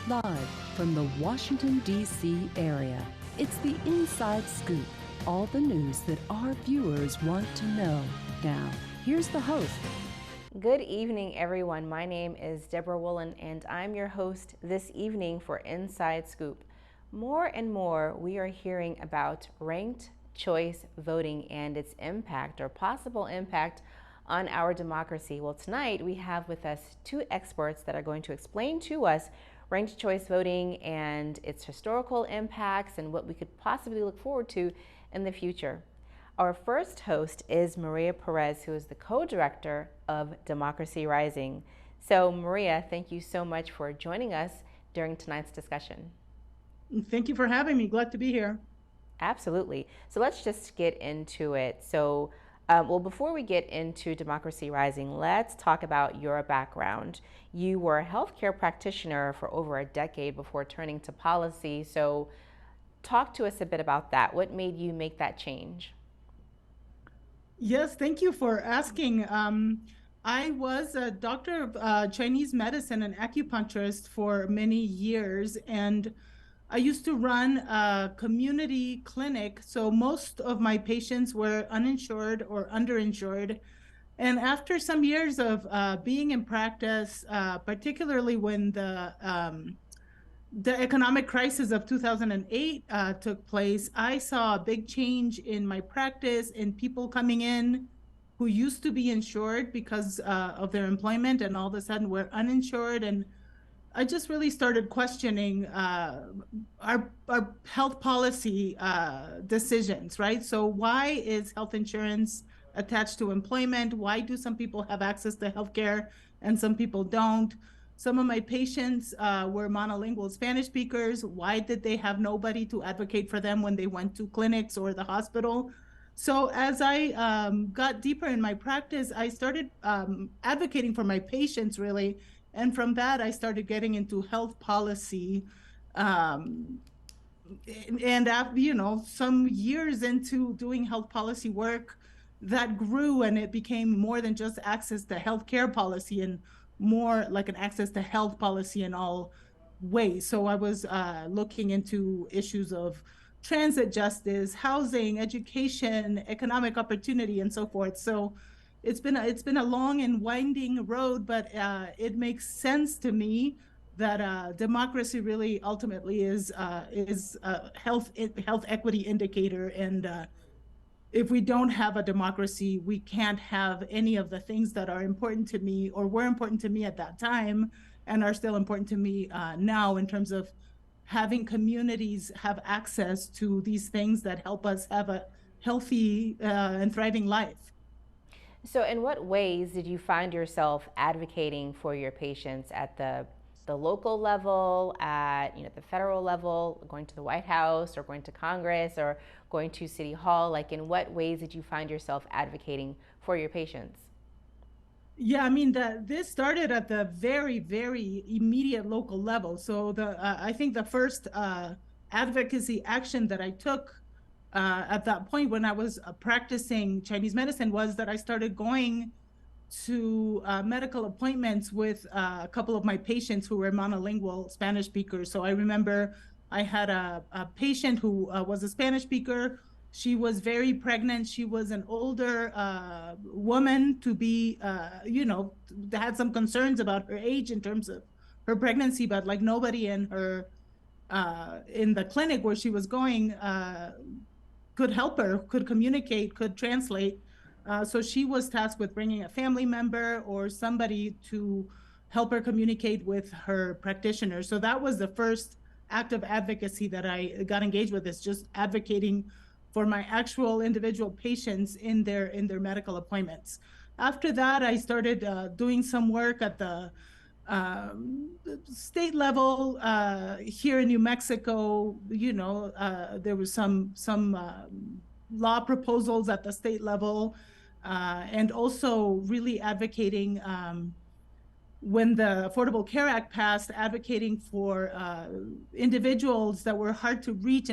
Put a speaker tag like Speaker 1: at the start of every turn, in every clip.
Speaker 1: Live from the Washington, D.C. area, it's the Inside Scoop. All the news that our viewers want to know. Now, here's the host.
Speaker 2: Good evening, everyone. My name is Deborah Woolen, and I'm your host this evening for Inside Scoop. More and more, we are hearing about ranked choice voting and its impact or possible impact on our democracy. Well, tonight we have with us two experts that are going to explain to us ranked choice voting and its historical impacts and what we could possibly look forward to in the future. Our first host is Maria Perez, who is the co-director of Democracy Rising. So Maria, thank you so much for joining us during tonight's discussion.
Speaker 3: Thank you for having me. Glad to be here.
Speaker 2: Absolutely. So let's just get into it. So, before we get into Democracy Rising, let's talk about your background. You were a healthcare practitioner for over a decade before turning to policy. So, talk to us a bit about that. What made you make that change?
Speaker 3: Yes, thank you for asking. I was a doctor of Chinese medicine and acupuncturist for many years, and I used to run a community clinic. So most of my patients were uninsured or underinsured. And after some years of being in practice, particularly when the economic crisis of 2008 took place, I saw a big change in my practice, in people coming in who used to be insured because of their employment and all of a sudden were uninsured. And I just really started questioning our health policy decisions, right? So why is health insurance attached to employment? Why do some people have access to healthcare and some people don't? Some of my patients were monolingual Spanish speakers. Why did they have nobody to advocate for them when they went to clinics or the hospital? So as I got deeper in my practice, I started advocating for my patients, really. And from that, I started getting into health policy. And after, some years into doing health policy work, that grew and it became more than just access to healthcare policy and more like an access to health policy in all ways. So I was looking into issues of transit justice, housing, education, economic opportunity, and so forth. So it's been a long and winding road, but it makes sense to me that democracy really ultimately is a health equity indicator. And if we don't have a democracy, we can't have any of the things that are important to me or were important to me at that time and are still important to me now, in terms of having communities have access to these things that help us have a healthy and thriving life.
Speaker 2: So, in what ways did you find yourself advocating for your patients at the local level, at the federal level, going to the White House or going to Congress or going to City Hall? Like, in what ways did you find yourself advocating for your patients?
Speaker 3: Yeah, I mean this started at the very, very immediate local level. So I think the first advocacy action that I took at that point when I was practicing Chinese medicine was that I started going to medical appointments with a couple of my patients who were monolingual Spanish speakers. So I remember I had a patient who was a Spanish speaker. She was very pregnant. She was an older woman to be, had some concerns about her age in terms of her pregnancy, but like nobody in her in the clinic where she was going could help her, could communicate, could translate. So she was tasked with bringing a family member or somebody to help her communicate with her practitioner. So that was the first act of advocacy that I got engaged with, is just advocating for my actual individual patients in their medical appointments. After that, I started doing some work at the state level here in New Mexico. There was some law proposals at the state level, and also really advocating when the Affordable Care Act passed, advocating for individuals that were hard to reach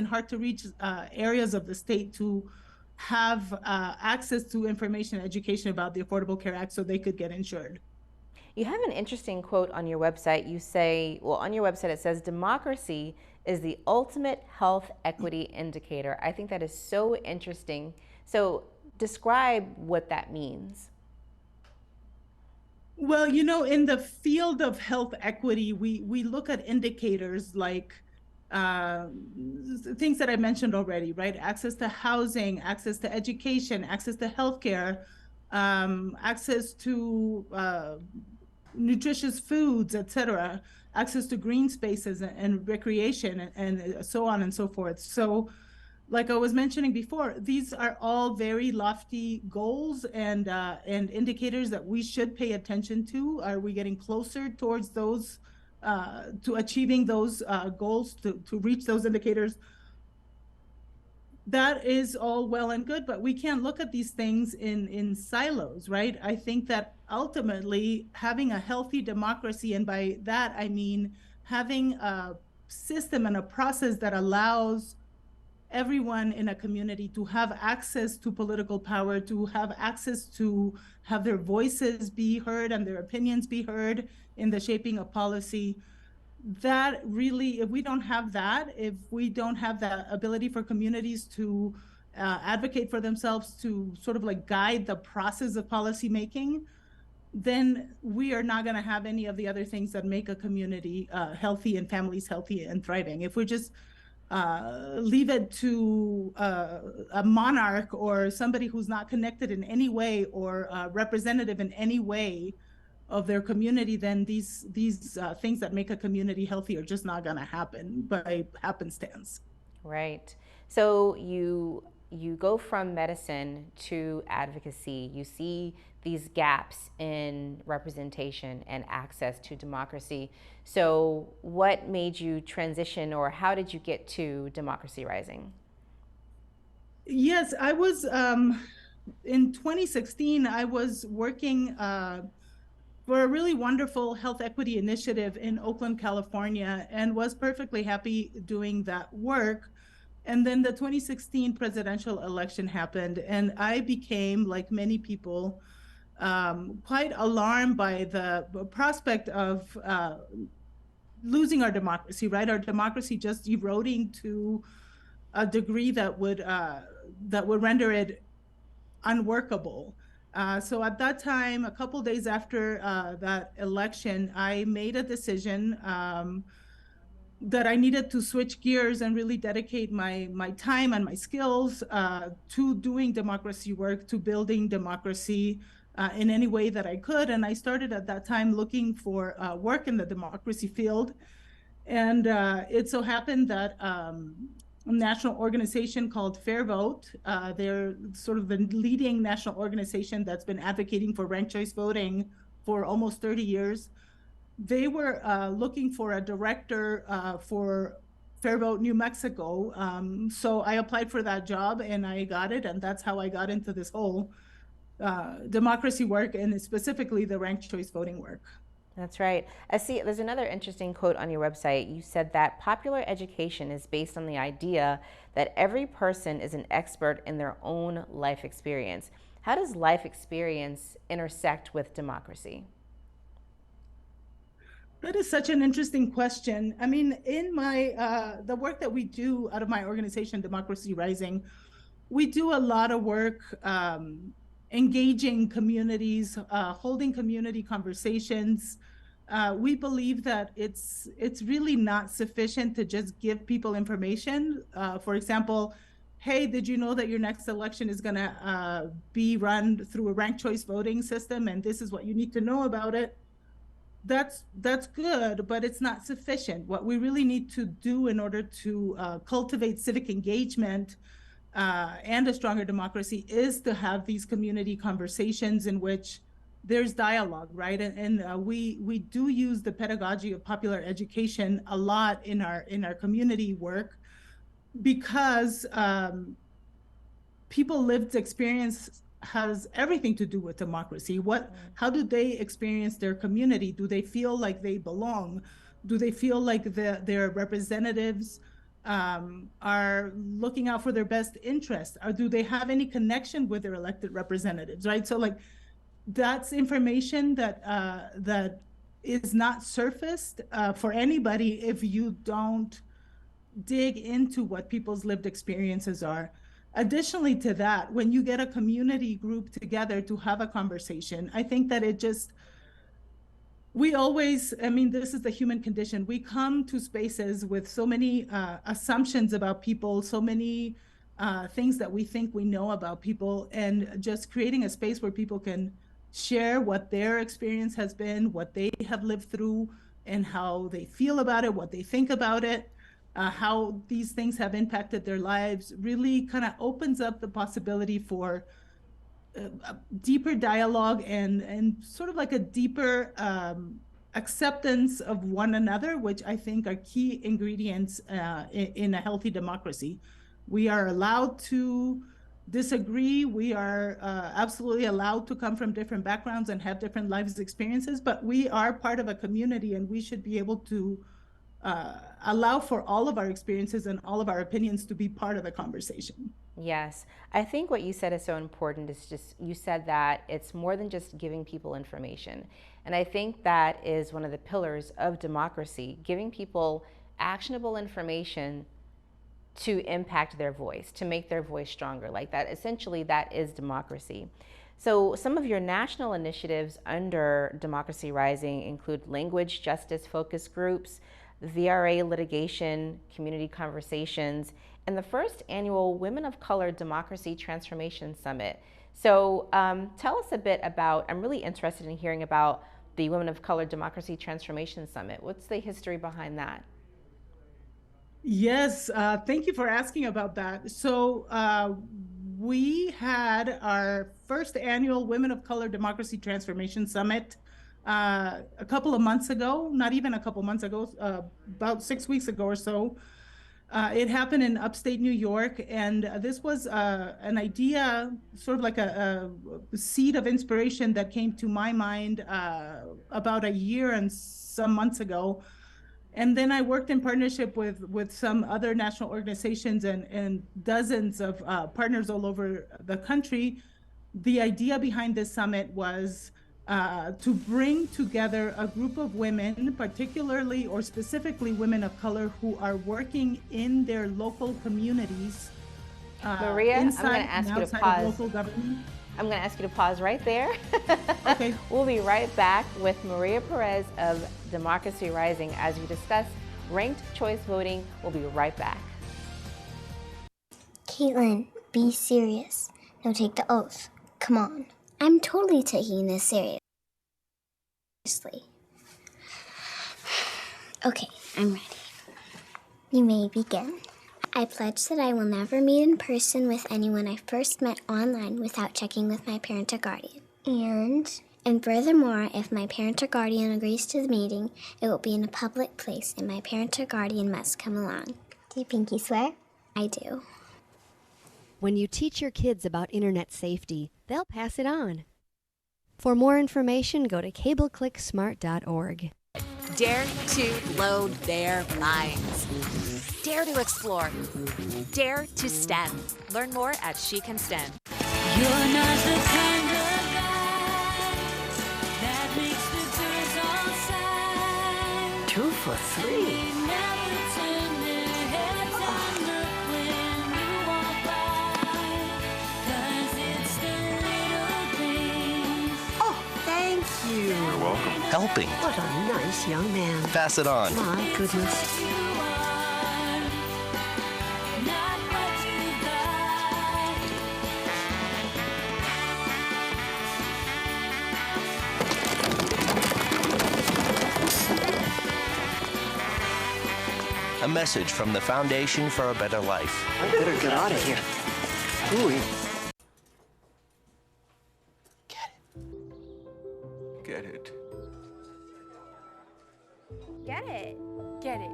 Speaker 3: areas of the state to have access to information and education about the Affordable Care Act so they could get insured.
Speaker 2: You have an interesting quote on your website. You say, well, on your website it says, democracy is the ultimate health equity indicator. I think that is so interesting. So, describe what that means.
Speaker 3: Well, in the field of health equity, we look at indicators like uh, things that I mentioned already, right? Access to housing, access to education, access to healthcare, access to nutritious foods, etc., access to green spaces and recreation, and so on and so forth. So, like I was mentioning before, these are all very lofty goals and indicators that we should pay attention to. Are we getting closer towards those to achieving those goals to reach those indicators? That is all well and good, but we can't look at these things in silos, right? I think that ultimately having a healthy democracy, and by that I mean having a system and a process that allows everyone in a community to have access to political power, to have access to have their voices be heard and their opinions be heard in the shaping of policy. That really, if we don't have that, if we don't have the ability for communities to advocate for themselves, to sort of like guide the process of policy making, then we are not going to have any of the other things that make a community healthy and families healthy and thriving. If we just leave it to a monarch or somebody who's not connected in any way or representative in any way of their community, then these things that make a community healthy are just not going to happen by happenstance.
Speaker 2: Right. So you go from medicine to advocacy. You see these gaps in representation and access to democracy. So what made you transition, or how did you get to Democracy Rising?
Speaker 3: Yes, I was in 2016, I was working for a really wonderful health equity initiative in Oakland, California, and was perfectly happy doing that work. And then the 2016 presidential election happened, and I became, like many people, quite alarmed by the prospect of losing our democracy, right? Our democracy just eroding to a degree that would render it unworkable. So at that time, a couple days after that election, I made a decision that I needed to switch gears and really dedicate my time and my skills to doing democracy work, to building democracy in any way that I could. And I started at that time looking for work in the democracy field. And it so happened that a national organization called Fair Vote, they're sort of the leading national organization that's been advocating for ranked choice voting for almost 30 years. They were looking for a director for Fair Vote New Mexico. So I applied for that job and I got it. And that's how I got into this whole democracy work, and specifically the ranked choice voting work.
Speaker 2: That's right. I see there's another interesting quote on your website. You said that popular education is based on the idea that every person is an expert in their own life experience. How does life experience intersect with democracy?
Speaker 3: That is such an interesting question. I mean, in my the work that we do out of my organization, Democracy Rising, we do a lot of work engaging communities, holding community conversations. We believe that it's really not sufficient to just give people information. For example, hey, did you know that your next election is going to be run through a ranked choice voting system, and this is what you need to know about it? That's good, but it's not sufficient. What we really need to do in order to cultivate civic engagement and a stronger democracy is to have these community conversations in which there's dialogue, right? And we do use the pedagogy of popular education a lot in our community work because people lived experience has everything to do with democracy. How do they experience their community? Do they feel like they belong? Do they feel like their representatives are looking out for their best interest? Or do they have any connection with their elected representatives, right? So like that's information that is not surfaced for anybody if you don't dig into what people's lived experiences are. Additionally to that, when you get a community group together to have a conversation, I think that it just, we always, I mean, this is the human condition. We come to spaces with so many assumptions about people, so many things that we think we know about people, and just creating a space where people can share what their experience has been, what they have lived through, and how they feel about it, what they think about it, how these things have impacted their lives, really kind of opens up the possibility for deeper dialogue and sort of like a deeper acceptance of one another, which I think are key ingredients in a healthy democracy. We are allowed to disagree. We are absolutely allowed to come from different backgrounds and have different lives experiences, but we are part of a community, and we should be able to allow for all of our experiences and all of our opinions to be part of the conversation.
Speaker 2: Yes, I think what you said is so important. Is just, you said that it's more than just giving people information. And I think that is one of the pillars of democracy, giving people actionable information to impact their voice, to make their voice stronger. Like that, essentially, that is democracy. So some of your national initiatives under Democracy Rising include language justice focus groups, VRA litigation, community conversations, and the first annual Women of Color Democracy Transformation Summit. So tell us a bit about, I'm really interested in hearing about the Women of Color Democracy Transformation Summit. What's the history behind that?
Speaker 3: Yes, thank you for asking about that. So we had our first annual Women of Color Democracy Transformation Summit a couple of months ago, not even a couple months ago, about 6 weeks ago or so. It happened in upstate New York, and this was an idea, sort of like a seed of inspiration that came to my mind about a year and some months ago. And then I worked in partnership with some other national organizations and dozens of partners all over the country. The idea behind this summit was to bring together a group of women, particularly or specifically women of color, who are working in their local communities.
Speaker 2: Maria, I'm going to ask you to pause.
Speaker 3: Local government.
Speaker 2: I'm going to ask you to pause right there.
Speaker 3: Okay.
Speaker 2: We'll be right back with Maria Perez of Democracy Rising as we discuss ranked choice voting. We'll be right back.
Speaker 4: Caitlin, be serious. Now take the oath. Come on. I'm totally taking this seriously. Okay, I'm ready. You may begin. I pledge that I will never meet in person with anyone I first met online without checking with my parent or guardian. And furthermore, if my parent or guardian agrees to the meeting, it will be in a public place and my parent or guardian must come along. Do you pinky swear? I do.
Speaker 5: When you teach your kids about internet safety, they'll pass it on. For more information, go to cableclicksmart.org.
Speaker 6: Dare to load their minds. Dare to explore. Dare to STEM. Learn more at She Can STEM.
Speaker 7: You're not the kind of guy that makes the girls all sigh.
Speaker 8: 2 for $3.
Speaker 7: They never turn their heads and look when you walk by. 'Cause it's the little things.
Speaker 8: Oh, thank you.
Speaker 9: You're welcome. Helping.
Speaker 8: What a nice young man.
Speaker 9: Pass it on.
Speaker 8: My goodness.
Speaker 7: You are not what you got.
Speaker 9: A message from the Foundation for a Better Life.
Speaker 8: I better get out of here. Ooh.
Speaker 9: Get it.
Speaker 2: Get it.
Speaker 6: Get it.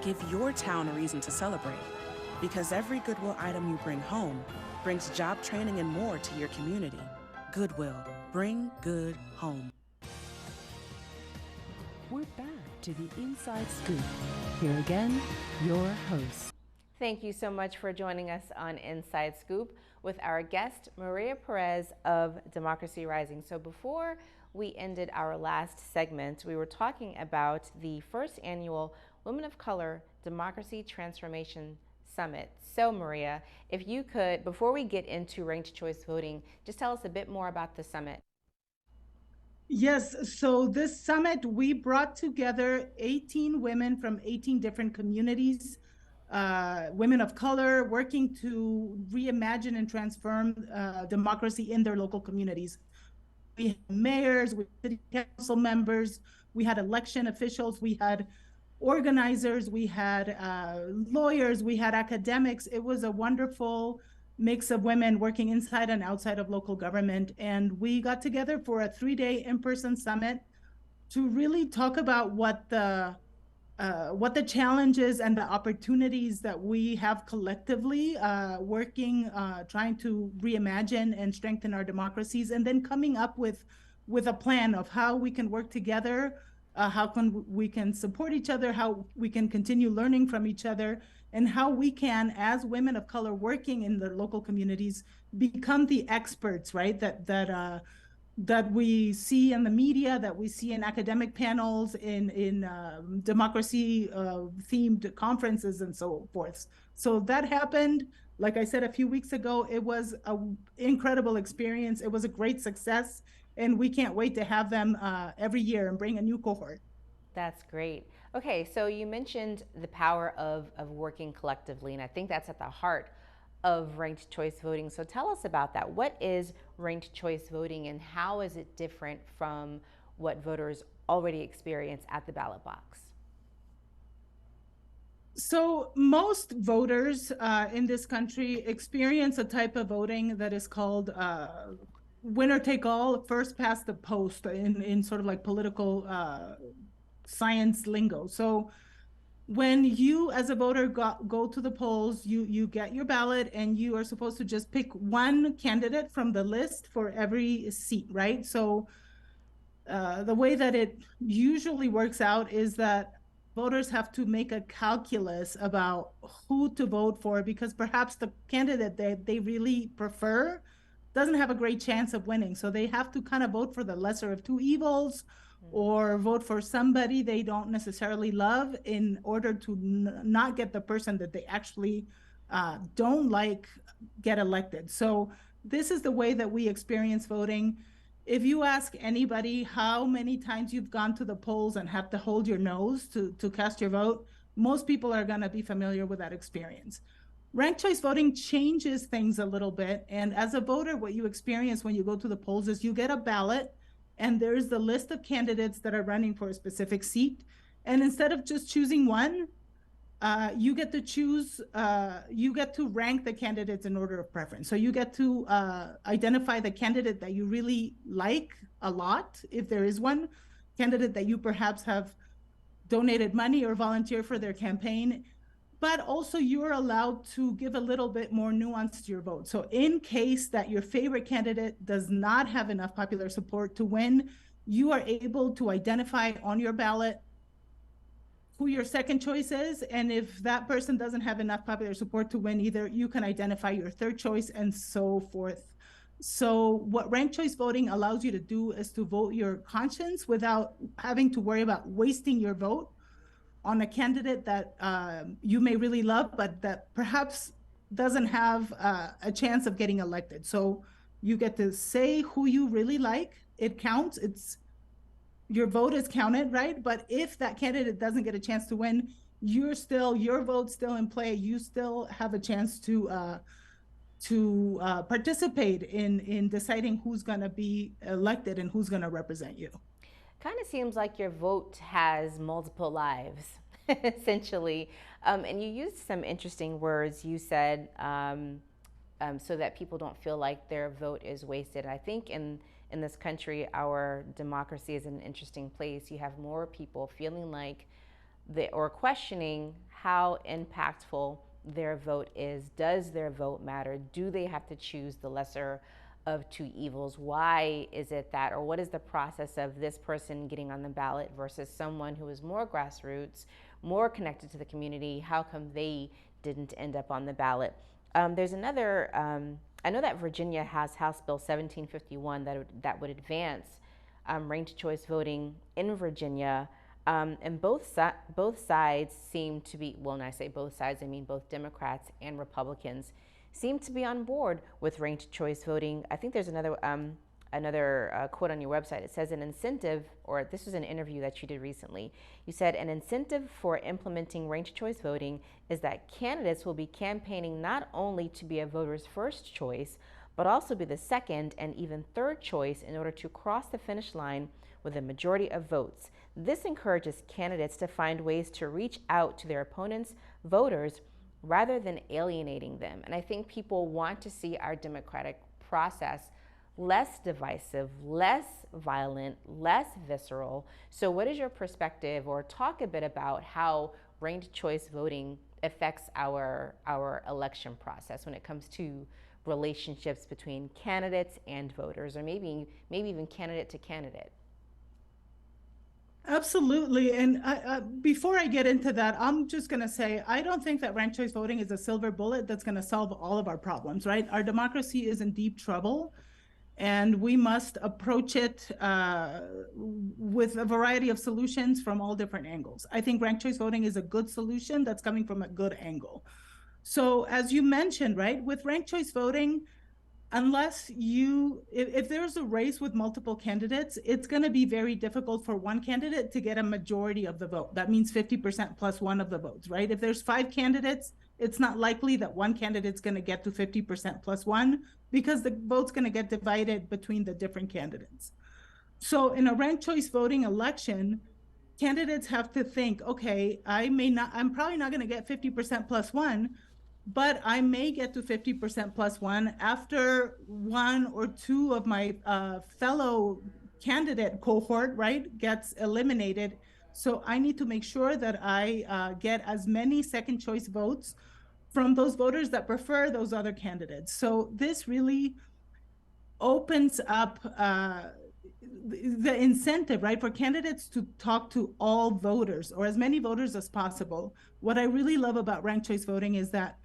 Speaker 10: Give your town a reason to celebrate, because every Goodwill item you bring home brings job training and more to your community. Goodwill, bring good home.
Speaker 1: we're back to the Inside Scoop. Here again, your host.
Speaker 2: Thank you so much for joining us on Inside Scoop with our guest, Maria Perez of Democracy Rising. So before we ended our last segment, we were talking about the first annual Women of Color Democracy Transformation Summit. So Maria, if you could, before we get into ranked choice voting, just tell us a bit more about the summit.
Speaker 3: Yes, so this summit, we brought together 18 women from 18 different communities, women of color working to reimagine and transform democracy in their local communities. We had mayors, we had city council members, we had election officials, we had organizers, we had lawyers, we had academics. It was a wonderful mix of women working inside and outside of local government. And we got together for a 3-day in-person summit to really talk about what the challenges and the opportunities that we have collectively working, trying to reimagine and strengthen our democracies, and then coming up with a plan of how we can work together, how we can support each other, how we can continue learning from each other, and how we can, as women of color working in the local communities, become the experts, right? That we see in the media, that we see in academic panels, in democracy themed conferences and so forth. So that happened, like I said, a few weeks ago. It was an incredible experience. It was a great success, and we can't wait to have them every year and bring a new cohort.
Speaker 2: That's great. Okay, so you mentioned the power of working collectively, and I think that's at the heart of ranked choice voting. So tell us about that. What is ranked choice voting, and how is it different from what voters already experience at the ballot box?
Speaker 3: So most voters in this country experience a type of voting that is called winner take all, first past the post in sort of like political science lingo. So when you as a voter go to the polls, you get your ballot, and you are supposed to just pick one candidate from the list for every seat, right? So the way that it usually works out is that voters have to make a calculus about who to vote for, because perhaps the candidate that they really prefer doesn't have a great chance of winning. So they have to kind of vote for the lesser of two evils, or vote for somebody they don't necessarily love in order to not get the person that they actually don't like get elected. So this is the way that we experience voting. If you ask anybody how many times you've gone to the polls and have to hold your nose to cast your vote, most people are going to be familiar with that experience. Ranked choice voting changes things a little bit. And as a voter, what you experience when you go to the polls is you get a ballot, and there's the list of candidates that are running for a specific seat. And instead of just choosing one, you get to choose, you get to rank the candidates in order of preference. So you get to identify the candidate that you really like a lot, if there is one, candidate that you perhaps have donated money or volunteered for their campaign. But also you're allowed to give a little bit more nuance to your vote. So in case that your favorite candidate does not have enough popular support to win, you are able to identify on your ballot who your second choice is. And if that person doesn't have enough popular support to win either, you can identify your third choice, and so forth. So what ranked choice voting allows you to do is to vote your conscience without having to worry about wasting your vote on a candidate that you may really love, but that perhaps doesn't have a chance of getting elected. So you get to say who you really like. It counts. Your vote is counted, right? But if that candidate doesn't get a chance to win, your vote's still in play. You still have a chance to participate in deciding who's going to be elected and who's going to represent you.
Speaker 2: Kind of seems like your vote has multiple lives, essentially. And you used some interesting words. You said so that people don't feel like their vote is wasted. I think in this country, our democracy is an interesting place. You have more people feeling like or questioning how impactful their vote is. Does their vote matter? Do they have to choose the lesser of two evils? Why is it that, or what is the process of this person getting on the ballot versus someone who is more grassroots, more connected to the community? How come they didn't end up on the ballot? There's another, I know that Virginia has House Bill 1751 that would advance ranked choice voting in Virginia. And both sides seem to be, well, when I say both sides, I mean both Democrats and Republicans seem to be on board with ranked choice voting. I think there's another quote on your website. It says an incentive, or this was an interview that you did recently. You said an incentive for implementing ranked choice voting is that candidates will be campaigning not only to be a voter's first choice, but also be the second and even third choice in order to cross the finish line with a majority of votes. This encourages candidates to find ways to reach out to their opponents' voters rather than alienating them. And I think people want to see our democratic process less divisive, less violent, less visceral. So what is your perspective, or talk a bit about how ranked choice voting affects our election process when it comes to relationships between candidates and voters, or maybe even candidate to candidate?
Speaker 3: Absolutely. And before I get into that, I'm just going to say, I don't think that ranked choice voting is a silver bullet that's going to solve all of our problems, right? Our democracy is in deep trouble, and we must approach it with a variety of solutions from all different angles. I think ranked choice voting is a good solution that's coming from a good angle. So as you mentioned, right, with ranked choice voting, if there's a race with multiple candidates, it's going to be very difficult for one candidate to get a majority of the vote. That means 50% plus one of the votes, right? If there's 5 candidates, it's not likely that one candidate's going to get to 50% plus one, because the vote's going to get divided between the different candidates. So in a ranked choice voting election, candidates have to think, okay, I'm probably not going to get 50% plus one, but I may get to 50% plus one after one or two of my fellow candidate cohort, right, gets eliminated. So I need to make sure that I get as many second choice votes from those voters that prefer those other candidates. So this really opens up the incentive, right, for candidates to talk to all voters, or as many voters as possible. What I really love about ranked choice voting is that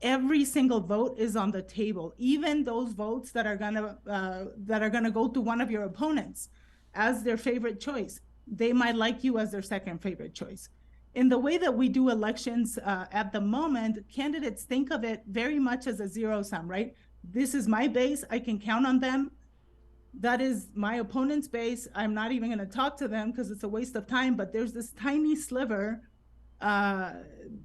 Speaker 3: every single vote is on the table, even those votes that are gonna go to one of your opponents as their favorite choice. They might like you as their second favorite choice. In the way that we do elections at the moment, candidates think of it very much as a zero sum, right? This is my base, I can count on them. That is my opponent's base. I'm not even gonna talk to them because it's a waste of time, but there's this tiny sliver,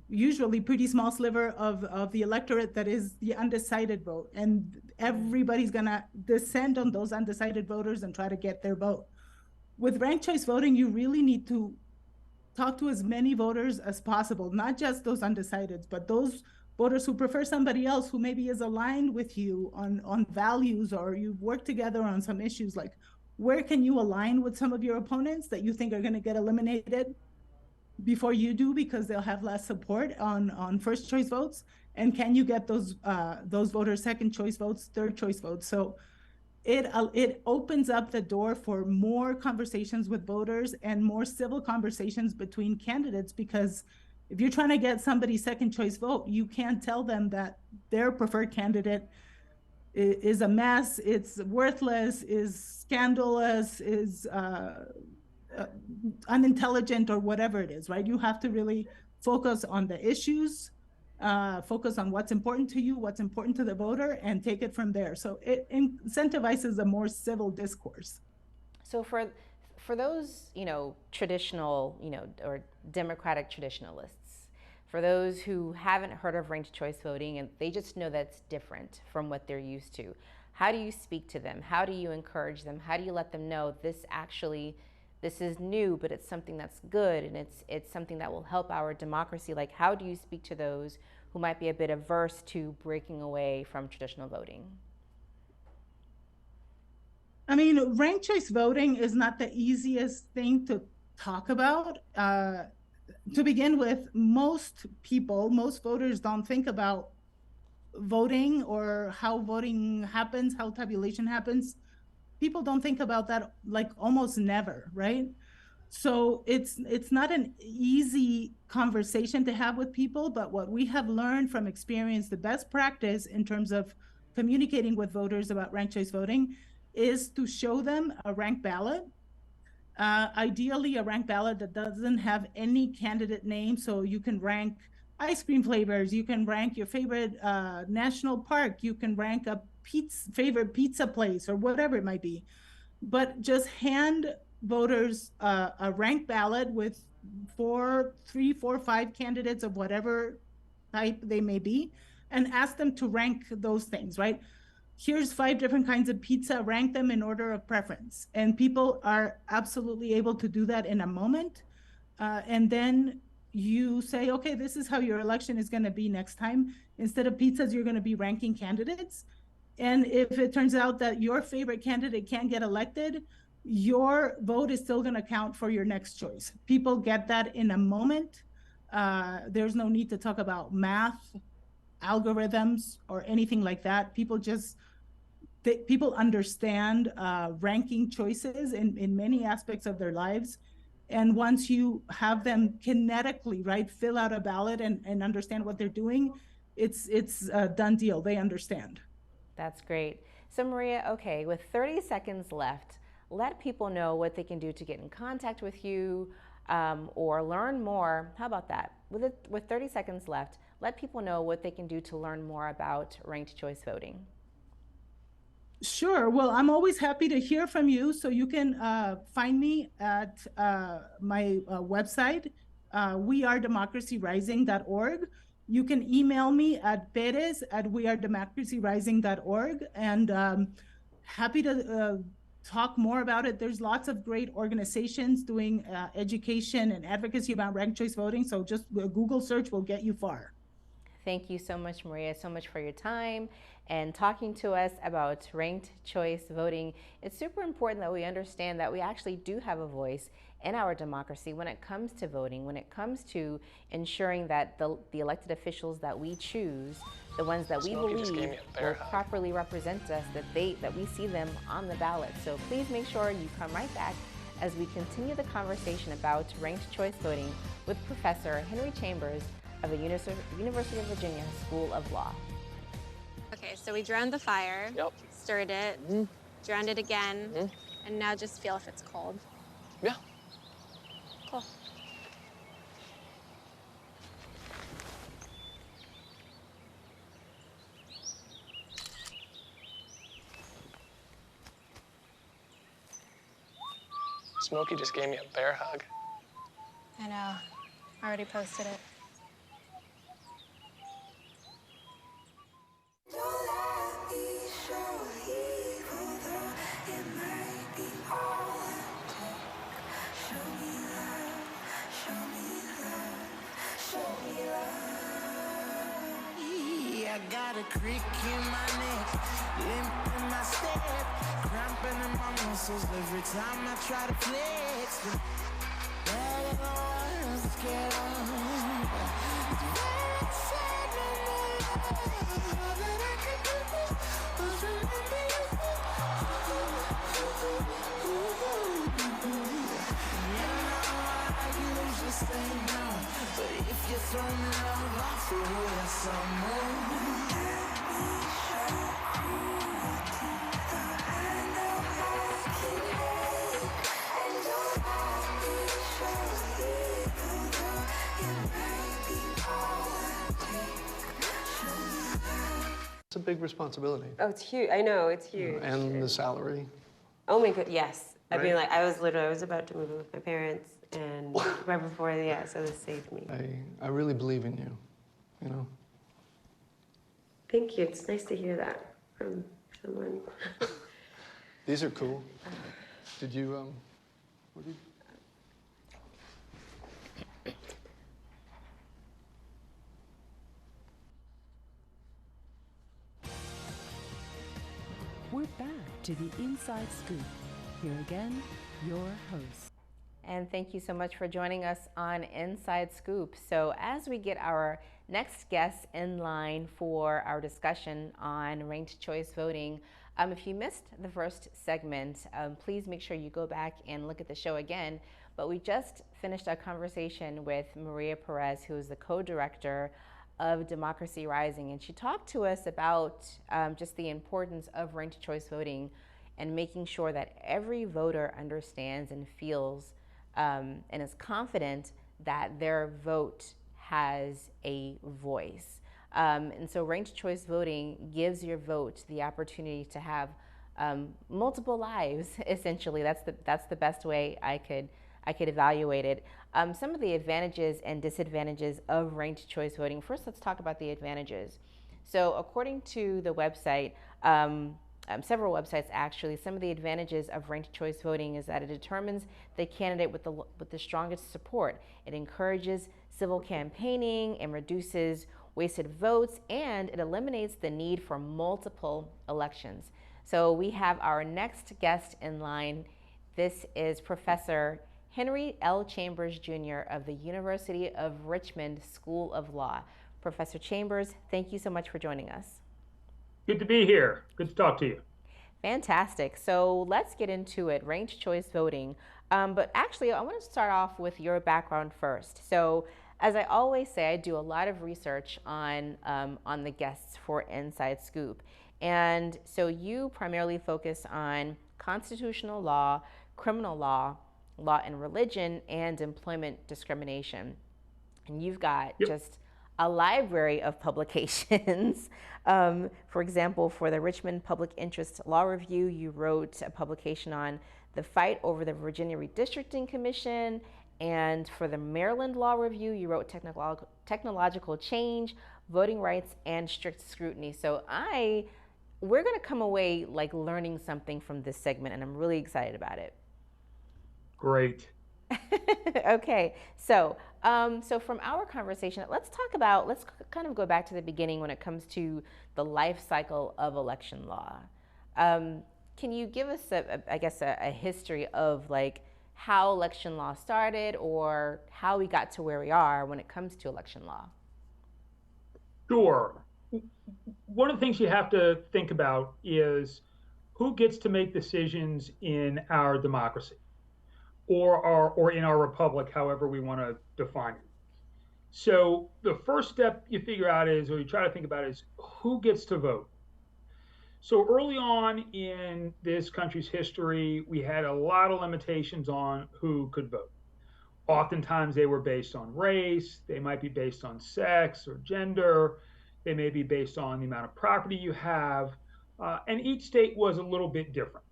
Speaker 3: usually pretty small sliver of the electorate that is the undecided vote. And everybody's gonna descend on those undecided voters and try to get their vote. With ranked choice voting, you really need to talk to as many voters as possible, not just those undecideds, but those voters who prefer somebody else who maybe is aligned with you on values, or you've worked together on some issues. Like, where can you align with some of your opponents that you think are gonna get eliminated before you do because they'll have less support on first choice votes? And can you get those voters second choice votes, third choice votes? So it opens up the door for more conversations with voters and more civil conversations between candidates, because if you're trying to get somebody's second choice vote, you can't tell them that their preferred candidate is a mess, it's worthless, is scandalous, is unintelligent, or whatever it is, right? You have to really focus on the issues, focus on what's important to you, what's important to the voter, and take it from there. So it incentivizes a more civil discourse.
Speaker 2: So for those, traditional, or democratic traditionalists, for those who haven't heard of ranked choice voting and they just know that's different from what they're used to, how do you speak to them? How do you encourage them? How do you let them know this is new, but it's something that's good, and it's something that will help our democracy? Like, how do you speak to those who might be a bit averse to breaking away from traditional voting?
Speaker 3: I mean, ranked choice voting is not the easiest thing to talk about. To begin with, most voters don't think about voting or how voting happens, how tabulation happens, people don't think about that, like almost never, right? So it's not an easy conversation to have with people, but what we have learned from experience, the best practice in terms of communicating with voters about ranked choice voting is to show them a ranked ballot. Ideally, a ranked ballot that doesn't have any candidate name, so you can rank ice cream flavors, you can rank your favorite national park, you can rank a favorite pizza place or whatever it might be, but just hand voters a ranked ballot with 5 candidates of whatever type they may be, and ask them to rank those things, right? Here's 5 different kinds of pizza, rank them in order of preference. And people are absolutely able to do that in a moment. And then you say, okay, this is how your election is going to be next time. Instead of pizzas, you're going to be ranking candidates. And if it turns out that your favorite candidate can't get elected, your vote is still going to count for your next choice. People get that in a moment. There's no need to talk about math, algorithms, or anything like that. People understand ranking choices in many aspects of their lives. And once you have them kinetically, right, fill out a ballot and understand what they're doing, it's a done deal. They understand.
Speaker 2: That's great. So Maria, okay, with 30 seconds left, let people know what they can do to get in contact with you or learn more. How about that? With 30 seconds left, let people know what they can do to learn more about ranked choice voting.
Speaker 3: Sure. Well, I'm always happy to hear from you. So you can find me at my website, wearedemocracyrising.org. You can email me at Perez at wearedemocracyrising.org, and happy to talk more about it. There's lots of great organizations doing education and advocacy about ranked choice voting. So just a Google search will get you far.
Speaker 2: Thank you so much, Maria, so much for your time and talking to us about ranked choice voting. It's super important that we understand that we actually do have a voice in our democracy when it comes to voting, when it comes to ensuring that the elected officials that we choose, the ones that we believe will properly represent us, that we see them on the ballot. So please make sure you come right back as we continue the conversation about ranked choice voting with Professor Henry Chambers of the University of Virginia School of Law.
Speaker 11: Okay, so we drowned the fire, stirred it, drowned it again, and now just feel if it's cold.
Speaker 12: Yeah.
Speaker 11: Cool.
Speaker 12: Smokey just gave me a bear hug.
Speaker 11: I know. Already posted it.
Speaker 13: I got a crick in my neck, limp in my step, cramping in my muscles every time I try to flex. All of the ones get on. It's very sad, all that I can do was remember you. You know I usually say no, but if you throw me love, I'll throw you some more.
Speaker 12: It's a big responsibility.
Speaker 14: Oh, it's huge. I know, it's huge.
Speaker 12: And the salary.
Speaker 14: Oh my god, yes.
Speaker 12: Right?
Speaker 14: I mean, like, I was about to move in with my parents, and right before, yeah, so this saved me.
Speaker 12: I really believe in you, you know?
Speaker 14: Thank you. It's nice to hear that from someone.
Speaker 12: These are cool. Did you, what did you...
Speaker 1: We're back to the Inside Scoop. Here again, your host.
Speaker 2: And thank you so much for joining us on Inside Scoop. So as we get our next guest in line for our discussion on ranked choice voting, if you missed the first segment, please make sure you go back and look at the show again. But we just finished a conversation with Maria Perez, who is the co-director of Democracy Rising, and she talked to us about just the importance of ranked choice voting and making sure that every voter understands and feels and is confident that their vote has a voice. And so ranked choice voting gives your vote the opportunity to have multiple lives, essentially. That's the best way I could evaluate it. Some of the advantages and disadvantages of ranked choice voting. First, let's talk about the advantages. So according to the website, several websites actually, some of the advantages of ranked choice voting is that it determines the candidate with the strongest support. It encourages civil campaigning and reduces wasted votes, and it eliminates the need for multiple elections. So we have our next guest in line. This is Professor Henry L. Chambers, Jr. of the University of Richmond School of Law. Professor Chambers, thank you so much for joining us.
Speaker 15: Good to be here. Good to talk to you.
Speaker 2: Fantastic. So let's get into it, ranked choice voting. But actually, I want to start off with your background first. So as I always say, I do a lot of research on the guests for Inside Scoop. And so you primarily focus on constitutional law, criminal law, law and religion, and employment discrimination. And you've got just a library of publications. For example, for the Richmond Public Interest Law Review, you wrote a publication on the fight over the Virginia Redistricting Commission. And for the Maryland Law Review, you wrote technological change, voting rights, and strict scrutiny. So we're gonna come away like learning something from this segment, and I'm really excited about it.
Speaker 15: Great.
Speaker 2: Okay, so from our conversation, let's kind of go back to the beginning when it comes to the life cycle of election law. Can you give us a history of like how election law started or how we got to where we are when it comes to election law?
Speaker 15: Sure. One of the things you have to think about is who gets to make decisions in our democracy or in our republic, however we want to define it. So the first step you figure out is, or you try to think about is, who gets to vote? So early on in this country's history, we had a lot of limitations on who could vote. Oftentimes they were based on race, they might be based on sex or gender, they may be based on the amount of property you have, and each state was a little bit different.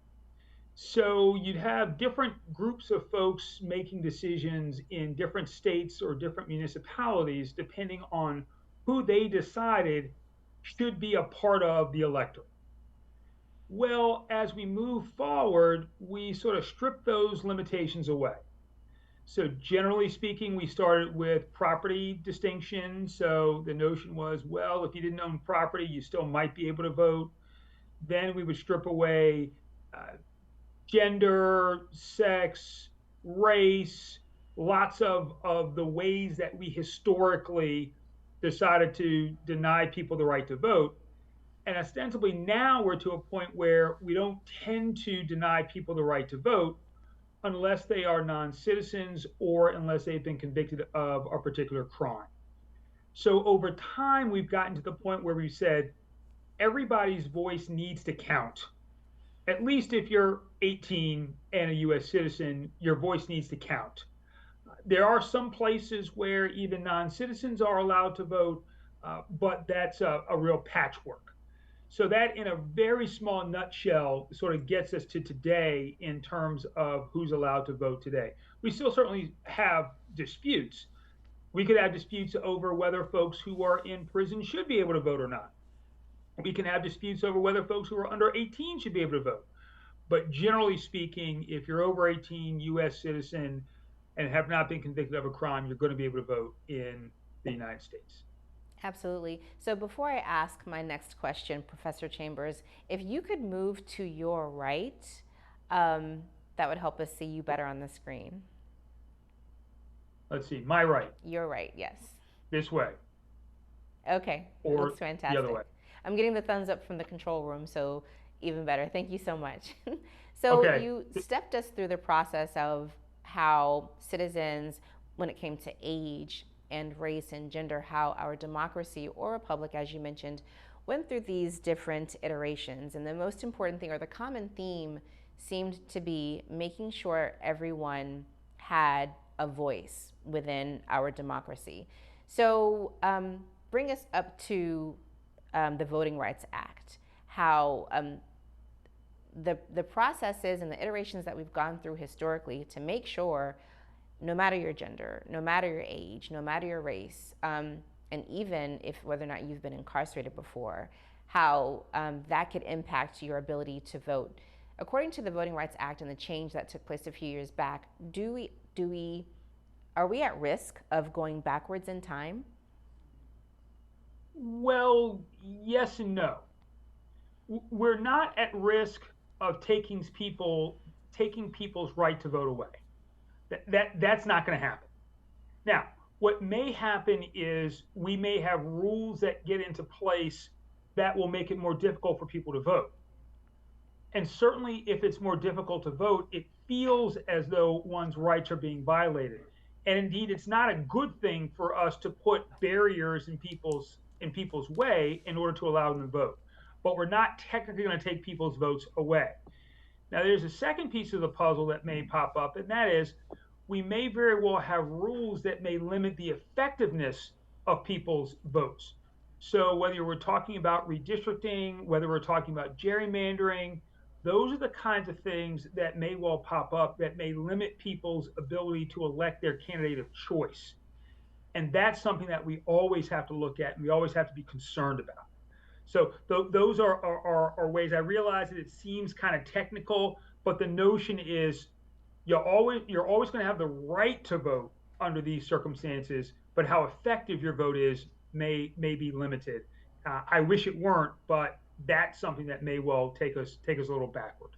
Speaker 15: So you'd have different groups of folks making decisions in different states or different municipalities depending on who they decided should be a part of the electorate. Well, as we move forward, we sort of strip those limitations away. So generally speaking, we started with property distinction. So the notion was, well, if you didn't own property, you still might be able to vote. Then we would strip away gender, sex, race, lots of the ways that we historically decided to deny people the right to vote. And ostensibly now we're to a point where we don't tend to deny people the right to vote unless they are non-citizens or unless they've been convicted of a particular crime. So over time, we've gotten to the point where we said everybody's voice needs to count. At least if you're 18 and a US citizen, your voice needs to count. There are some places where even non-citizens are allowed to vote, but that's a real patchwork. So that in a very small nutshell sort of gets us to today in terms of who's allowed to vote today. We still certainly have disputes. We could have disputes over whether folks who are in prison should be able to vote or not. We can have disputes over whether folks who are under 18 should be able to vote. But generally speaking, if you're over 18, US citizen, and have not been convicted of a crime, you're going to be able to vote in the United States.
Speaker 2: Absolutely. So before I ask my next question, Professor Chambers, if you could move to your right, that would help us see you better on the screen.
Speaker 15: Let's see, my right,
Speaker 2: You're right, yes.
Speaker 15: this way,
Speaker 2: Okay,
Speaker 15: or
Speaker 2: looks
Speaker 15: the other
Speaker 2: fantastic.
Speaker 15: way.
Speaker 2: I'm getting the thumbs up from the control room, so even better. Thank you so much. So
Speaker 15: Okay.
Speaker 2: you stepped us through the process of how citizens, when it came to age and race and gender, how our democracy or republic, as you mentioned, went through these different iterations. And the most important thing, or the common theme, seemed to be making sure everyone had a voice within our democracy. So bring us up to the Voting Rights Act, how the processes and the iterations that we've gone through historically to make sure no matter your gender, no matter your age, no matter your race, and even if whether or not you've been incarcerated before, how that could impact your ability to vote. According to the Voting Rights Act and the change that took place a few years back, are we at risk of going backwards in time?
Speaker 15: Well, yes and no. We're not at risk of taking people's right to vote away. That's not going to happen. Now, what may happen is we may have rules that get into place that will make it more difficult for people to vote. And certainly if it's more difficult to vote, it feels as though one's rights are being violated. And indeed, it's not a good thing for us to put barriers in people's way in order to allow them to vote. But we're not technically going to take people's votes away. Now, there's a second piece of the puzzle that may pop up, and that is we may very well have rules that may limit the effectiveness of people's votes. So whether we're talking about redistricting, whether we're talking about gerrymandering, those are the kinds of things that may well pop up that may limit people's ability to elect their candidate of choice. And that's something that we always have to look at and we always have to be concerned about. So those are ways. I realize that it seems kind of technical, but the notion is you're always going to have the right to vote under these circumstances, but how effective your vote is may be limited. I wish it weren't, but that's something that may well take us a little backward.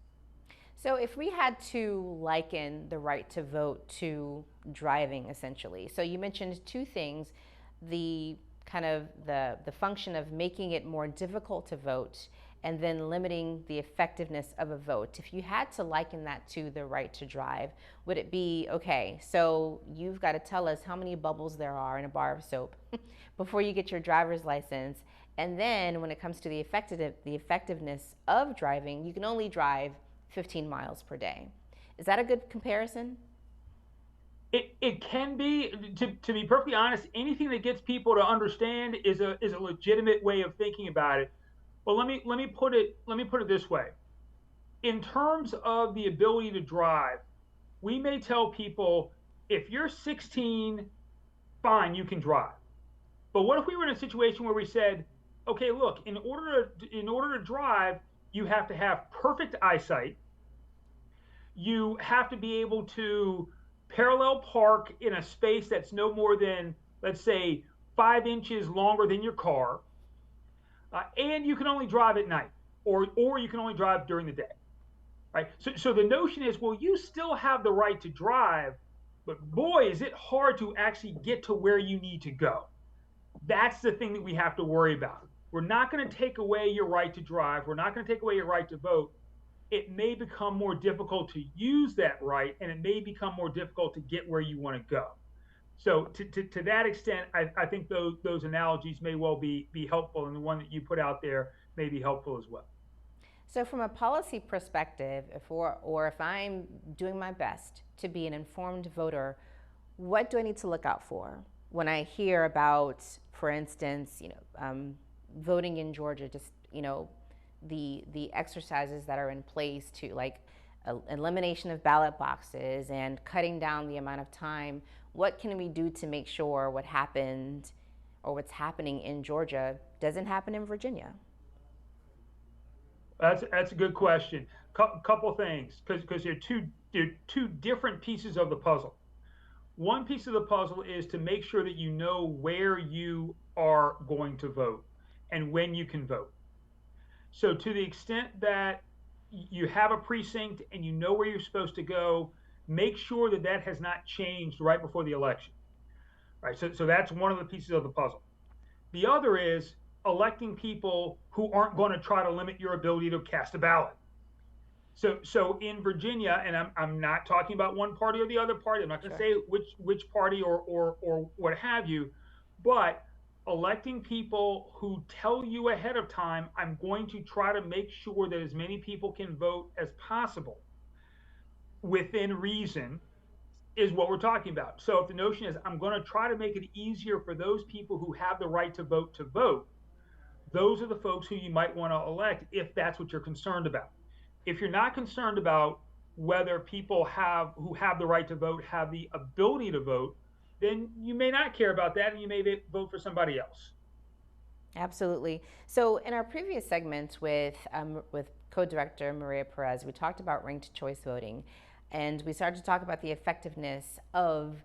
Speaker 2: So if we had to liken the right to vote to driving, essentially, so you mentioned two things, the kind of the function of making it more difficult to vote and then limiting the effectiveness of a vote. If you had to liken that to the right to drive, would it be, okay, so you've got to tell us how many bubbles there are in a bar of soap before you get your driver's license, and then when it comes to the effectiveness of driving, you can only drive 15 miles per day. Is that a good comparison?
Speaker 15: It can be, to be perfectly honest, anything that gets people to understand is a legitimate way of thinking about it. But let me put it this way. In terms of the ability to drive, we may tell people if you're 16, fine, you can drive. But what if we were in a situation where we said, okay, look, in order to drive, you have to have perfect eyesight. You have to be able to parallel park in a space that's no more than, let's say, 5 inches longer than your car, and you can only drive at night, or you can only drive during the day, right? So the notion is, well, you still have the right to drive, but boy, is it hard to actually get to where you need to go. That's the thing that we have to worry about. We're not going to take away your right to drive. We're not going to take away your right to vote. It may become more difficult to use that right, and it may become more difficult to get where you want to go. So to that extent, I think those analogies may well be helpful, and the one that you put out there may be helpful as well.
Speaker 2: So from a policy perspective, if I'm doing my best to be an informed voter, what do I need to look out for when I hear about, for instance, voting in Georgia, just, the exercises that are in place to, like, elimination of ballot boxes and cutting down the amount of time? What can we do to make sure what happened or what's happening in Georgia doesn't happen in Virginia?
Speaker 15: That's a good question. Couple things, because there are two different pieces of the puzzle. One piece of the puzzle is to make sure that you know where you are going to vote and when you can vote. So to the extent that you have a precinct and you know where you're supposed to go, make sure that has not changed right before the election. right? So that's one of the pieces of the puzzle. The other is electing people who aren't going to try to limit your ability to cast a ballot. So in Virginia, and I'm not talking about one party or the other party. I'm not going to say which party or what have you, but electing people who tell you ahead of time, I'm going to try to make sure that as many people can vote as possible within reason is what we're talking about. So if the notion is I'm going to try to make it easier for those people who have the right to vote, those are the folks who you might want to elect if that's what you're concerned about. If you're not concerned about whether people who have the right to vote have the ability to vote, then you may not care about that and you may vote for somebody else.
Speaker 2: Absolutely. So in our previous segment with co-director Maria Perez, we talked about ranked choice voting, and we started to talk about the effectiveness of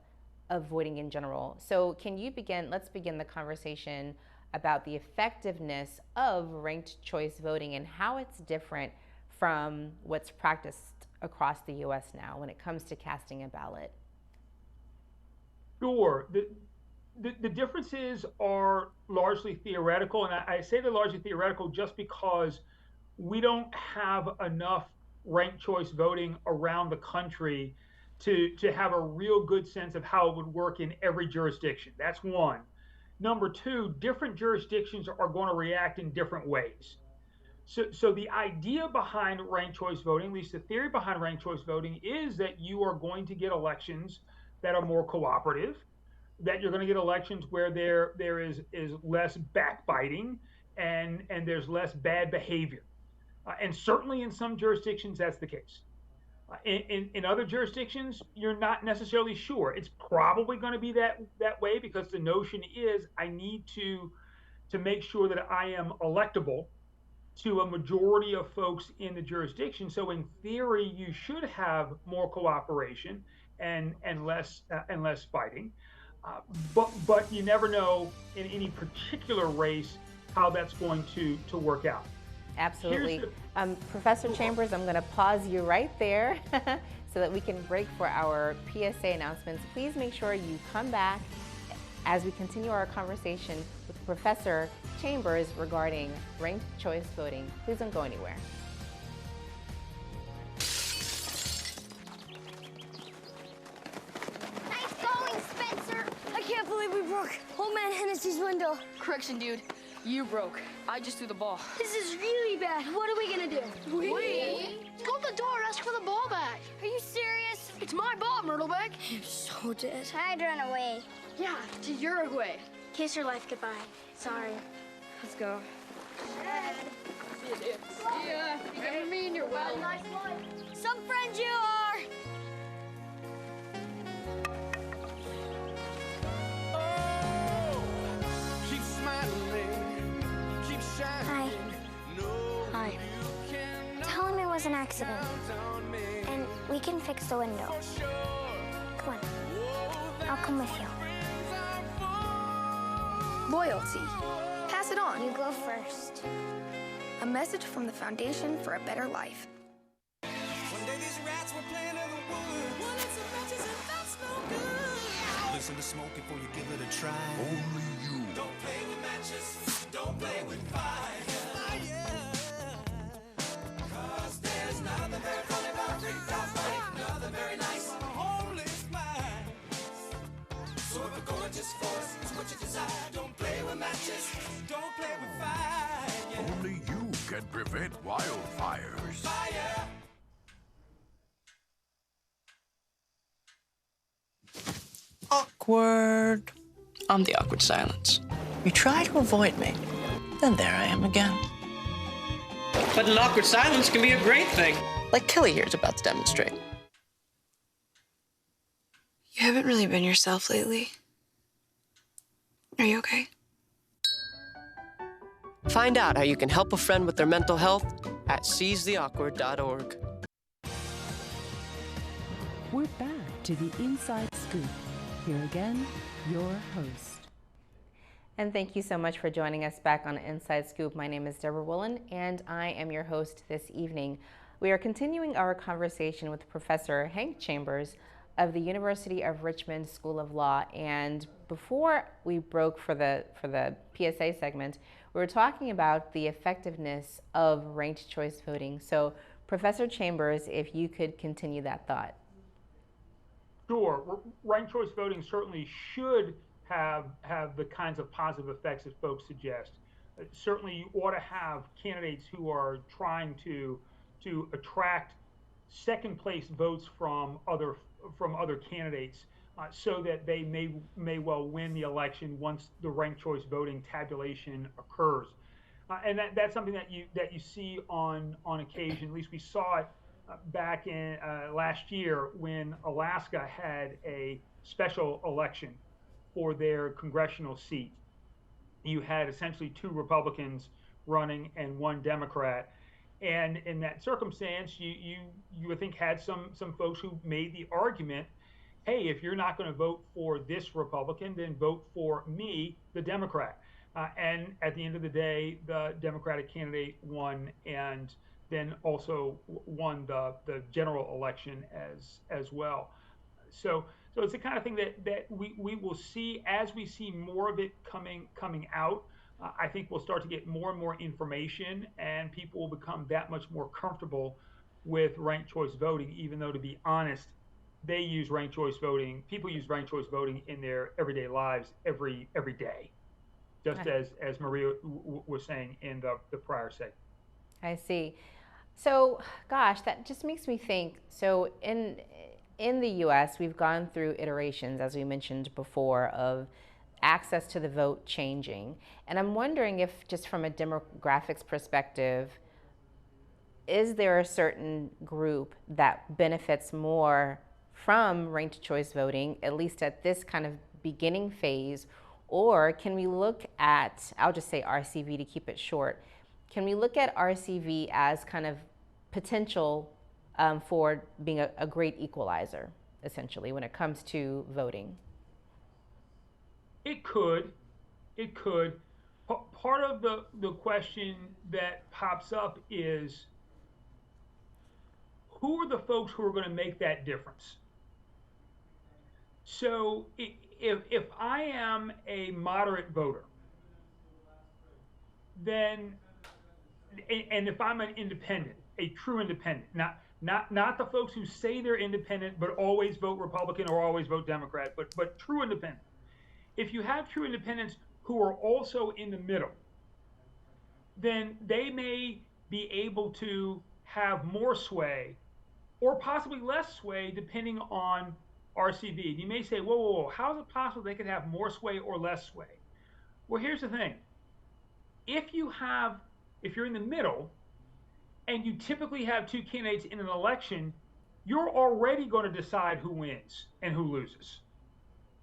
Speaker 2: voting in general. So can you let's begin the conversation about the effectiveness of ranked choice voting and how it's different from what's practiced across the U.S. now when it comes to casting a ballot.
Speaker 15: Sure. The differences are largely theoretical, and I say they're largely theoretical just because we don't have enough ranked choice voting around the country to have a real good sense of how it would work in every jurisdiction. That's one. Number two, different jurisdictions are going to react in different ways. So the idea behind ranked choice voting, at least the theory behind ranked choice voting, is that you are going to get elections that are more cooperative, that you're going to get elections where there is less backbiting and there's less bad behavior. And certainly in some jurisdictions, that's the case. In other jurisdictions, you're not necessarily sure. It's probably going to be that way because the notion is I need to make sure that I am electable to a majority of folks in the jurisdiction. So in theory, you should have more cooperation and less fighting. But you never know in any particular race how that's going to work out.
Speaker 2: Absolutely. Professor Chambers, I'm going to pause you right there so that we can break for our PSA announcements. Please make sure you come back as we continue our conversation with Professor Chambers regarding ranked choice voting. Please don't go anywhere.
Speaker 16: Nice going, Spencer! I can't believe we broke Old Man Hennessy's window.
Speaker 17: Correction, dude. You broke. I just threw the ball.
Speaker 16: This is really bad. What are we gonna do?
Speaker 17: We?
Speaker 16: Go to the door, ask for the ball back. Are you serious? It's my ball, Myrtleback. You're so dead.
Speaker 4: I'd run away.
Speaker 16: Yeah, to Uruguay. Kiss your life goodbye. Sorry.
Speaker 17: Let's go.
Speaker 16: See you, dude. See ya. Remember me and your well. Nice one. Some friends you are.
Speaker 13: Keep smiling, keep shining.
Speaker 4: Hi. Tell him it was an accident. And we can fix the window. Come on. I'll come with you.
Speaker 17: Loyalty. Pass it on.
Speaker 4: You go first.
Speaker 17: A message from the Foundation for a Better Life.
Speaker 13: One day these rats were playing in the woods. Wanted some matches and that's no good. Listen to smoke before you give it a try. Only you. Don't play with matches. Don't play with fire. Cause there's nothing very funny about nothing very nice. Holy smile. So if a gorgeous force is what you desire, don't play with matches. Don't play with fire.
Speaker 18: Only you can prevent wildfires.
Speaker 13: Fire.
Speaker 19: Awkward. I'm the awkward silence. You try to avoid me, then there I am again.
Speaker 20: But an awkward silence can be a great thing.
Speaker 19: Like Kelly here is about to demonstrate.
Speaker 17: You haven't really been yourself lately. Are you okay?
Speaker 19: Find out how you can help a friend with their mental health at seizetheawkward.org.
Speaker 1: We're back to the Inside Scoop. Here again, your host.
Speaker 2: And thank you so much for joining us back on Inside Scoop. My name is Deborah Woolen, and I am your host this evening. We are continuing our conversation with Professor Hank Chambers of the University of Richmond School of Law, and before we broke for the PSA segment, we were talking about the effectiveness of ranked choice voting. So, Professor Chambers, if you could continue that thought.
Speaker 15: Sure. Ranked choice voting certainly should have the kinds of positive effects that folks suggest. Certainly, you ought to have candidates who are trying to attract second place votes from other candidates, so that they may well win the election once the ranked choice voting tabulation occurs. And that's something that you see on occasion. At least we saw it back in last year when Alaska had a special election for their congressional seat. You had essentially 2 Republicans running and 1 Democrat. And in that circumstance, you would think had some folks who made the argument, hey, if you're not going to vote for this Republican, then vote for me, the Democrat. And at the end of the day, the Democratic candidate won, and then also won the general election as well. So it's the kind of thing that we will see as we see more of it coming out. I think we'll start to get more and more information, and people will become that much more comfortable with ranked choice voting, even though, to be honest, they use ranked choice voting. People use ranked choice voting in their everyday lives every day, just
Speaker 2: Right.
Speaker 15: as Maria was saying in the prior segment.
Speaker 2: I see. So, gosh, that just makes me think. So, in the U.S., we've gone through iterations, as we mentioned before, of access to the vote changing. And I'm wondering if, just from a demographics perspective, is there a certain group that benefits more from ranked choice voting, at least at this kind of beginning phase? Or can we look at, I'll just say RCV to keep it short, can we look at RCV as kind of potential for being a great equalizer, essentially, when it comes to voting?
Speaker 15: It could. Part of the question that pops up is, who are the folks who are going to make that difference? So if I am a moderate voter, then, and if I'm an independent, a true independent, not the folks who say they're independent but always vote Republican or always vote Democrat, but true independent. If you have true independents who are also in the middle, then they may be able to have more sway or possibly less sway depending on RCV. You may say, whoa, how is it possible they could have more sway or less sway? Well, here's the thing. If you're in the middle and you typically have 2 candidates in an election, you're already going to decide who wins and who loses.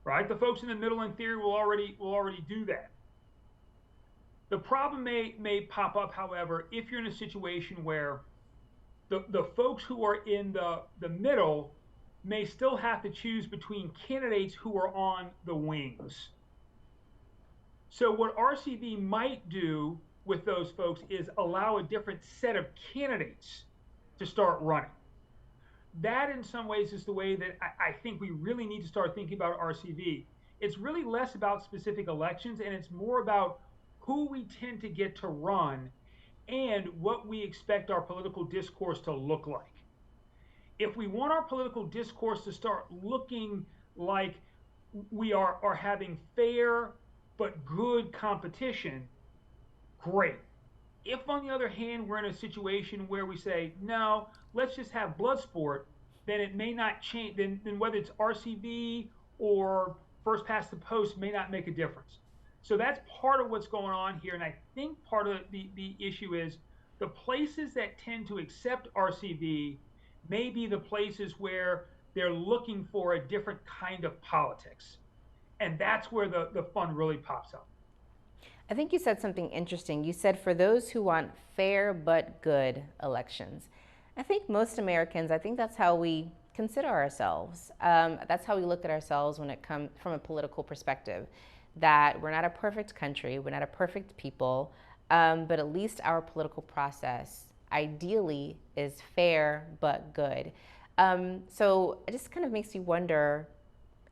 Speaker 15: Right? The folks in the middle, in theory, will already do that. The problem may pop up, however, if you're in a situation where the folks who are in the middle may still have to choose between candidates who are on the wings. So what RCV might do with those folks is allow a different set of candidates to start running. That, in some ways, is the way that I think we really need to start thinking about RCV. It's really less about specific elections, and it's more about who we tend to get to run and what we expect our political discourse to look like. If we want our political discourse to start looking like we are having fair but good competition, great. If, on the other hand, we're in a situation where we say, no, let's just have blood sport, then it may not change. Then whether it's RCV or first past the post may not make a difference. So that's part of what's going on here. And I think part of the issue is the places that tend to accept RCV may be the places where they're looking for a different kind of politics. And that's where the fun really pops up.
Speaker 2: I think you said something interesting. You said for those who want fair but good elections. I think most Americans, I think that's how we consider ourselves. That's how we look at ourselves when it comes from a political perspective, that we're not a perfect country, we're not a perfect people, but at least our political process ideally is fair but good. So it just kind of makes you wonder,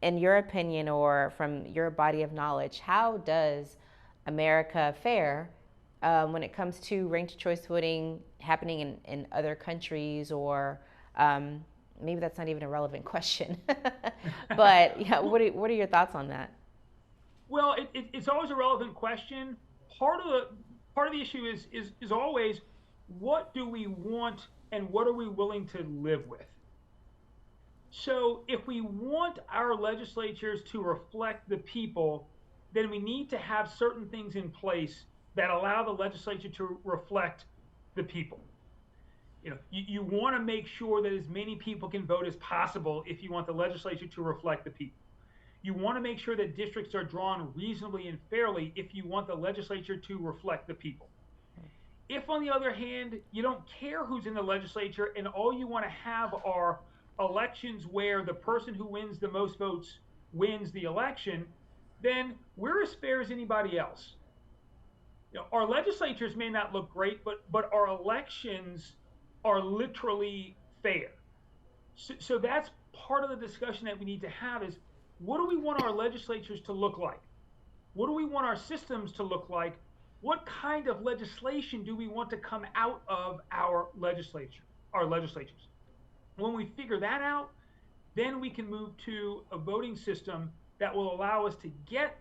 Speaker 2: in your opinion or from your body of knowledge, how does America fare when it comes to ranked choice voting happening in other countries, or maybe that's not even a relevant question. But yeah, what are your thoughts on that?
Speaker 15: Well, it's always a relevant question. Part of the issue is always, what do we want and what are we willing to live with? So if we want our legislatures to reflect the people, then we need to have certain things in place that allow the legislature to reflect the people. You want to make sure that as many people can vote as possible if you want the legislature to reflect the people. You want to make sure that districts are drawn reasonably and fairly if you want the legislature to reflect the people. If, on the other hand, you don't care who's in the legislature and all you want to have are elections where the person who wins the most votes wins the election, then we're as fair as anybody else. Our legislatures may not look great, but our elections are literally fair. So that's part of the discussion that we need to have is, what do we want our legislatures to look like? What do we want our systems to look like? What kind of legislation do we want to come out of our legislatures? When we figure that out, then we can move to a voting system that will allow us to get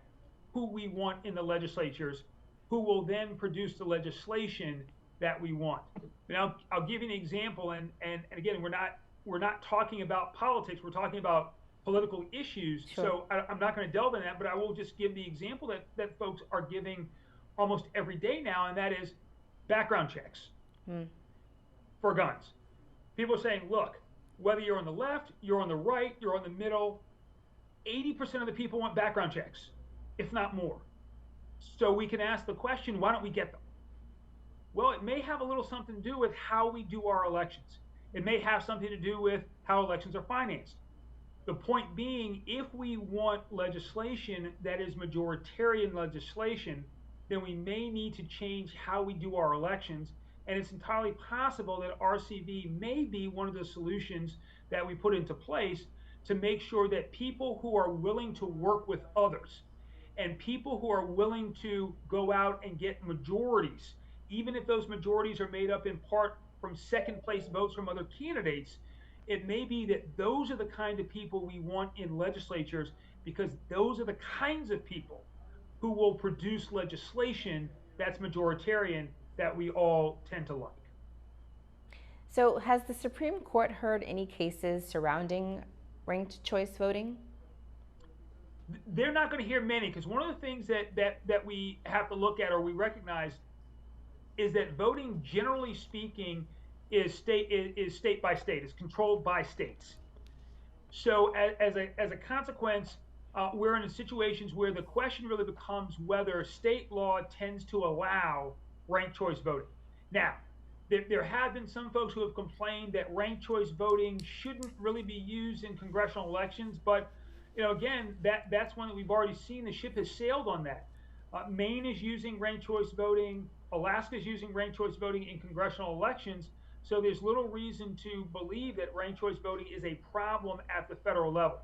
Speaker 15: who we want in the legislatures, who will then produce the legislation that we want. Now, I'll give you an example, and again, we're not talking about politics, we're talking about political issues. Sure. So I'm not going to delve in that, but I will just give the example that folks are giving almost every day now, and that is background checks for guns. People are saying, look, whether you're on the left, you're on the right, you're on the middle, 80% of the people want background checks, if not more. So we can ask the question, why don't we get them? Well, it may have a little something to do with how we do our elections. It may have something to do with how elections are financed. The point being, if we want legislation that is majoritarian legislation, then we may need to change how we do our elections. And it's entirely possible that RCV may be one of the solutions that we put into place to make sure that people who are willing to work with others and people who are willing to go out and get majorities, even if those majorities are made up in part from second place votes from other candidates, it may be that those are the kind of people we want in legislatures, because those are the kinds of people who will produce legislation that's majoritarian that we all tend to like.
Speaker 2: So has the Supreme Court heard any cases surrounding ranked choice voting?
Speaker 15: They're not going to hear many, because one of the things that we have to look at, or we recognize, is that voting, generally speaking, is state by state, is controlled by states. So as a consequence, we're in situations where the question really becomes whether state law tends to allow ranked choice voting. Now, there have been some folks who have complained that ranked choice voting shouldn't really be used in congressional elections, but again, that's one that we've already seen. The ship has sailed on that. Maine is using ranked choice voting. Alaska is using ranked choice voting in congressional elections. So there's little reason to believe that ranked choice voting is a problem at the federal level.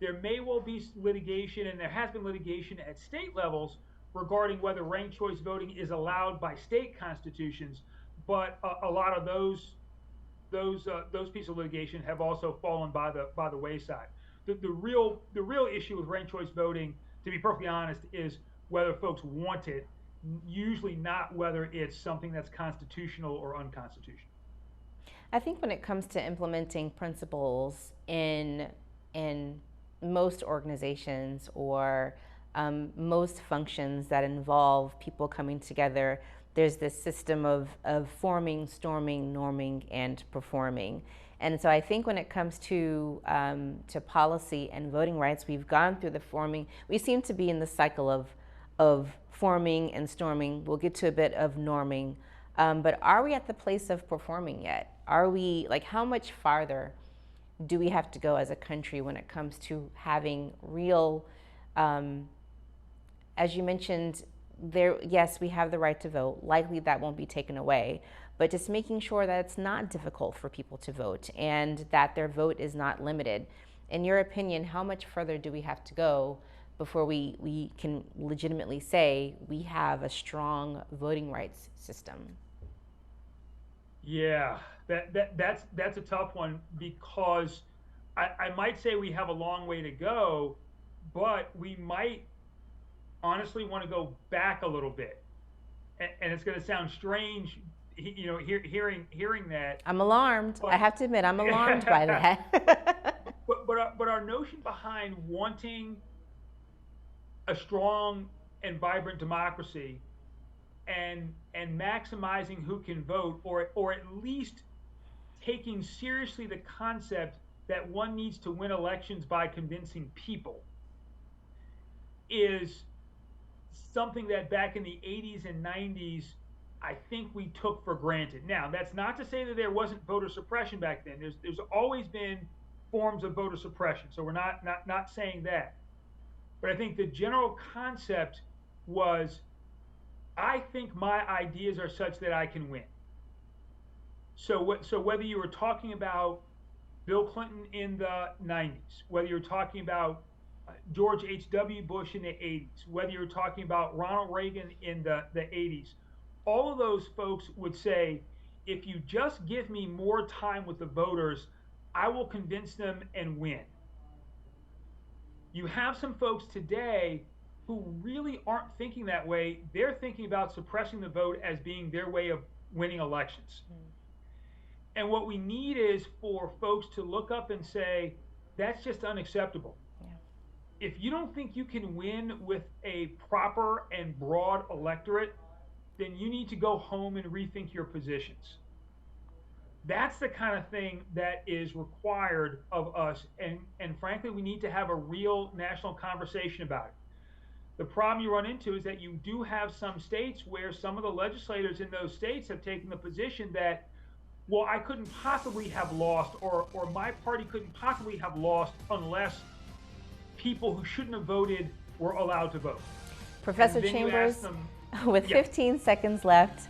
Speaker 15: There may well be litigation, and there has been litigation at state levels regarding whether ranked choice voting is allowed by state constitutions, but a lot of those pieces of litigation have also fallen by the wayside. The real issue with ranked choice voting, to be perfectly honest, is whether folks want it, usually not whether it's something that's constitutional or unconstitutional.
Speaker 2: I think when it comes to implementing principles in most organizations or most functions that involve people coming together, there's this system of forming, storming, norming, and performing. And so I think when it comes to policy and voting rights, we've gone through the forming. We seem to be in the cycle of forming and storming. We'll get to a bit of norming. But are we at the place of performing yet? Are we, how much farther do we have to go as a country when it comes to having real, as you mentioned, yes, we have the right to vote. Likely that won't be taken away, but just making sure that it's not difficult for people to vote and that their vote is not limited. In your opinion, how much further do we have to go before we can legitimately say we have a strong voting rights system?
Speaker 15: Yeah, that's a tough one, because I might say we have a long way to go, but we might honestly want to go back a little bit. And it's going to sound strange, hearing that.
Speaker 2: I'm alarmed. I have to admit, I'm alarmed by that.
Speaker 15: But our notion behind wanting a strong and vibrant democracy and maximizing who can vote, or at least taking seriously the concept that one needs to win elections by convincing people, is something that back in the 80s and 90s, I think we took for granted. Now, that's not to say that there wasn't voter suppression back then. There's always been forms of voter suppression, so we're not saying that. But I think the general concept was, I think my ideas are such that I can win. So whether you were talking about Bill Clinton in the 90s, whether you're talking about George H.W. Bush in the 80s, whether you're talking about Ronald Reagan in the 80s, all of those folks would say, if you just give me more time with the voters, I will convince them and win. You have some folks today who really aren't thinking that way. They're thinking about suppressing the vote as being their way of winning elections. And what we need is for folks to look up and say, that's just unacceptable. If you don't think you can win with a proper and broad electorate, then you need to go home and rethink your positions. That's the kind of thing that is required of us, and frankly, we need to have a real national conversation about it. The problem you run into is that you do have some states where some of the legislators in those states have taken the position that, well, I couldn't possibly have lost, or my party couldn't possibly have lost unless people who shouldn't have voted were allowed to vote.
Speaker 2: Professor Chambers, with 15 seconds left,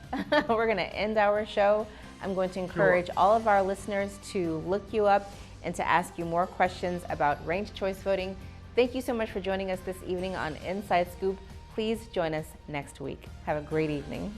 Speaker 2: we're going to end our show. I'm going to encourage all of our listeners to look you up and to ask you more questions about ranked choice voting. Thank you so much for joining us this evening on Inside Scoop. Please join us next week. Have a great evening.